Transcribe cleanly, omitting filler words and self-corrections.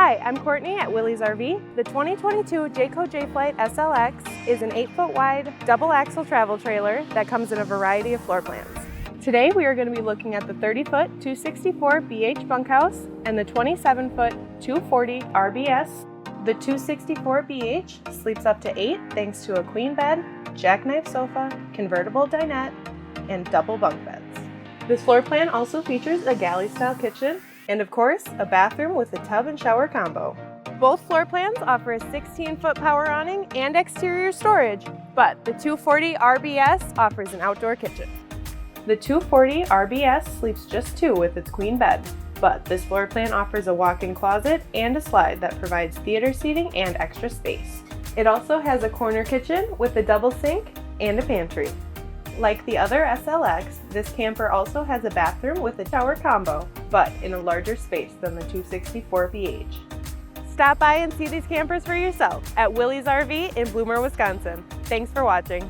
Hi, I'm Cortney at Willies RV. The 2022 Jayco Jay Flight SLX is an 8-foot wide double axle travel trailer that comes in a variety of floor plans. Today we are going to be looking at the 30-foot 264 BH bunkhouse and the 27-foot 240 RBS. The 264 BH sleeps up to 8 thanks to a queen bed, jackknife sofa, convertible dinette, and double bunk beds. This floor plan also features a galley style kitchen and of course a bathroom with a tub and shower combo. Both floor plans offer a 16-foot power awning and exterior storage, but the 240 RBS offers an outdoor kitchen. The 240 RBS sleeps just 2 with its queen bed, but this floor plan offers a walk-in closet and a slide that provides theater seating and extra space. It also has a corner kitchen with a double sink and a pantry. Like the other SLX, this camper also has a bathroom with a shower combo, but in a larger space than the 264 BH. Stop by and see these campers for yourself at Willies RV in Bloomer, Wisconsin. Thanks for watching.